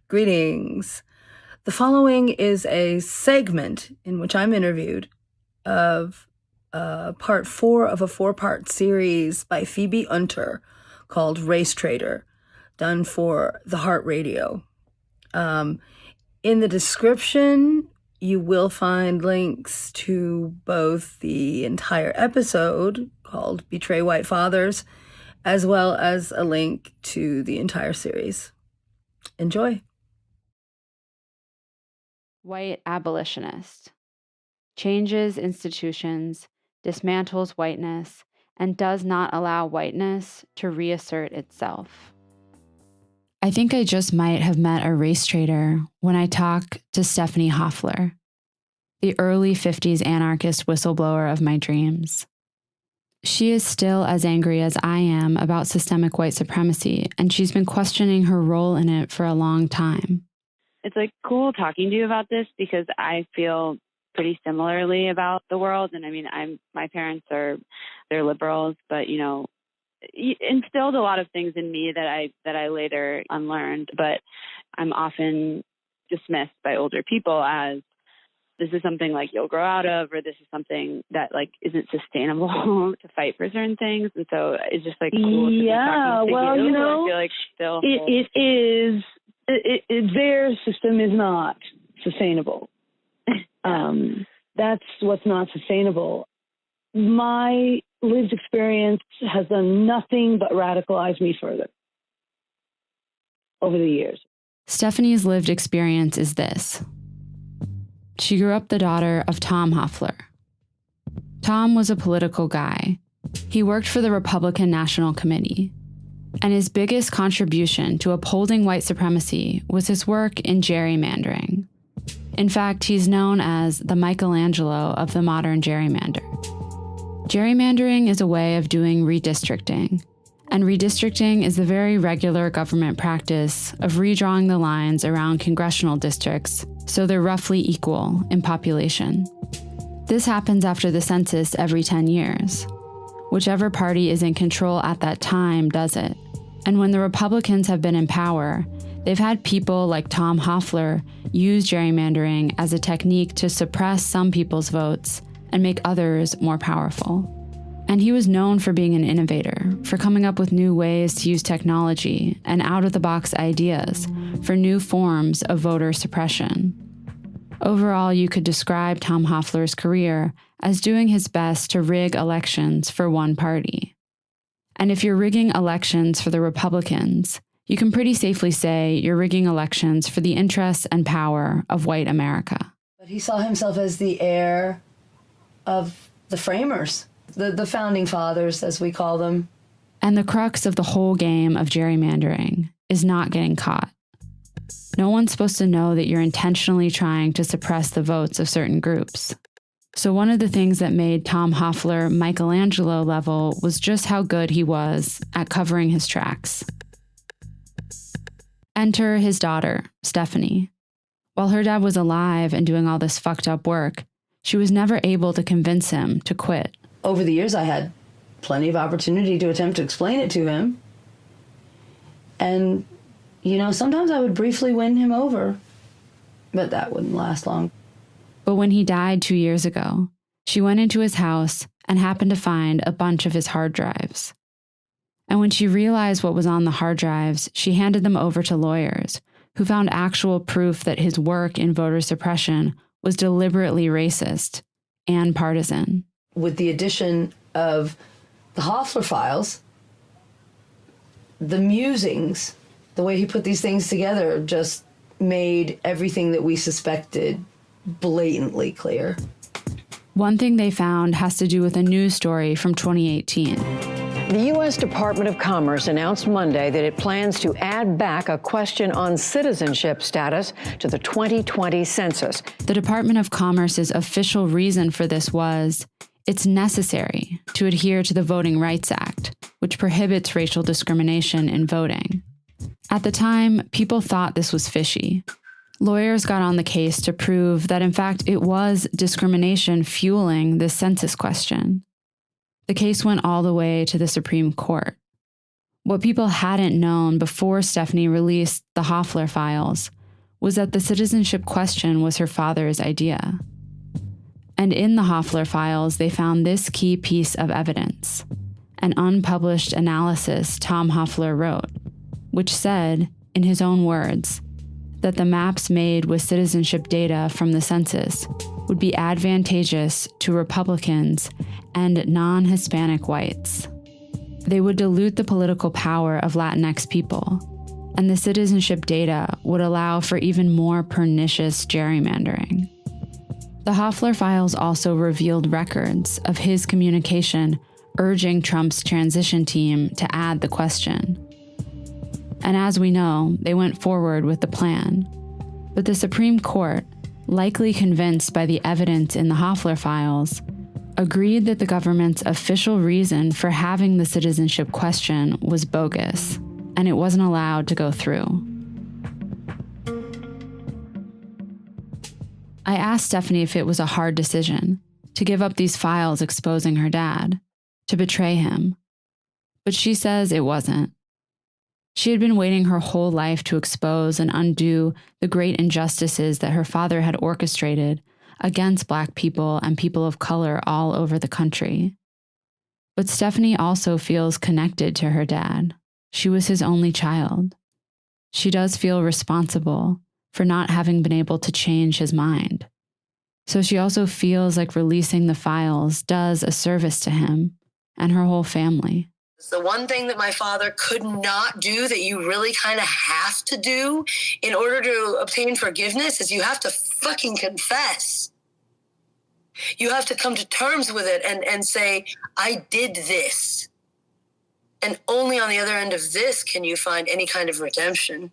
Greetings. The following is a segment in which I'm interviewed of part 4 of a 4-part series by Phoebe Unter called Race Traitor, done for the Heart Radio. In the description, you will find links to both the entire episode called Betray White Fathers, as well as a link to the entire series. Enjoy. White abolitionist. Changes institutions, dismantles whiteness, and does not allow whiteness to reassert itself. I think I just might have met a race traitor when I talk to Stephanie Hofeller, the early 50s anarchist whistleblower of my dreams. She is still as angry as I am about systemic white supremacy, and she's been questioning her role in it for a long time. It's cool talking to you about this because I feel pretty similarly about the world. And I mean, my parents they're liberals, but instilled a lot of things in me that I later unlearned. But I'm often dismissed by older people as this is something you'll grow out of, or this is something that isn't sustainable to fight for certain things. And so it's just cool. Yeah, to well, you. I feel still it is. Their system is not sustainable. That's what's not sustainable. My lived experience has done nothing but radicalize me further over the years. Stephanie's lived experience is this. She grew up the daughter of Tom Hofeller. Tom was a political guy. He worked for the Republican National Committee. And his biggest contribution to upholding white supremacy was his work in gerrymandering. In fact, he's known as the Michelangelo of the modern gerrymander. Gerrymandering is a way of doing redistricting, and redistricting is the very regular government practice of redrawing the lines around congressional districts so they're roughly equal in population. This happens after the census every 10 years. Whichever party is in control at that time does it. And when the Republicans have been in power, they've had people like Tom Hofeller use gerrymandering as a technique to suppress some people's votes and make others more powerful. And he was known for being an innovator, for coming up with new ways to use technology and out-of-the-box ideas for new forms of voter suppression. Overall, you could describe Tom Hofeller's career as doing his best to rig elections for one party. And if you're rigging elections for the Republicans, you can pretty safely say you're rigging elections for the interests and power of white America. But he saw himself as the heir of the framers, the founding fathers, as we call them. And the crux of the whole game of gerrymandering is not getting caught. No one's supposed to know that you're intentionally trying to suppress the votes of certain groups. So one of the things that made Tom Hofeller Michelangelo level was just how good he was at covering his tracks. Enter his daughter, Stephanie. While her dad was alive and doing all this fucked up work, she was never able to convince him to quit. Over the years, I had plenty of opportunity to attempt to explain it to him. And, sometimes I would briefly win him over, but that wouldn't last long. But when he died 2 years ago, she went into his house and happened to find a bunch of his hard drives. And when she realized what was on the hard drives, she handed them over to lawyers who found actual proof that his work in voter suppression was deliberately racist and partisan. With the addition of the Hofeller files, the musings, the way he put these things together just made everything that we suspected blatantly clear. One thing they found has to do with a news story from 2018. The U.S. Department of Commerce announced Monday that it plans to add back a question on citizenship status to the 2020 census. The Department of Commerce's official reason for this was it's necessary to adhere to the Voting Rights Act, which prohibits racial discrimination in voting. At the time, people thought this was fishy. Lawyers got on the case to prove that, in fact, it was discrimination fueling this census question. The case went all the way to the Supreme Court. What people hadn't known before Stephanie released the Hofeller files was that the citizenship question was her father's idea. And in the Hofeller files, they found this key piece of evidence, an unpublished analysis Tom Hofeller wrote, which said, in his own words, that the maps made with citizenship data from the census would be advantageous to Republicans and non-Hispanic whites. They would dilute the political power of Latinx people, and the citizenship data would allow for even more pernicious gerrymandering. The Hofeller files also revealed records of his communication urging Trump's transition team to add the question. And as we know, they went forward with the plan. But the Supreme Court, likely convinced by the evidence in the Hofeller files, agreed that the government's official reason for having the citizenship question was bogus, and it wasn't allowed to go through. I asked Stephanie if it was a hard decision to give up these files exposing her dad, to betray him, but she says it wasn't. She had been waiting her whole life to expose and undo the great injustices that her father had orchestrated against Black people and people of color all over the country. But Stephanie also feels connected to her dad. She was his only child. She does feel responsible for not having been able to change his mind. So she also feels like releasing the files does a service to him and her whole family. The one thing that my father could not do that you really kind of have to do in order to obtain forgiveness is you have to fucking confess. You have to come to terms with it and say, I did this. And only on the other end of this can you find any kind of redemption.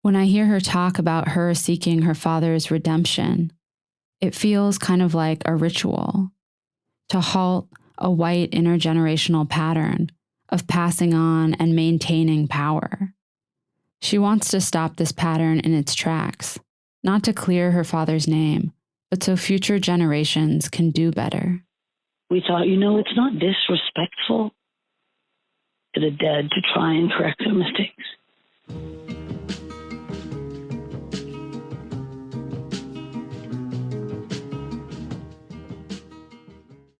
When I hear her talk about her seeking her father's redemption, it feels kind of like a ritual to halt a white intergenerational pattern of passing on and maintaining power. She wants to stop this pattern in its tracks, not to clear her father's name, but so future generations can do better. We thought, it's not disrespectful to the dead to try and correct their mistakes.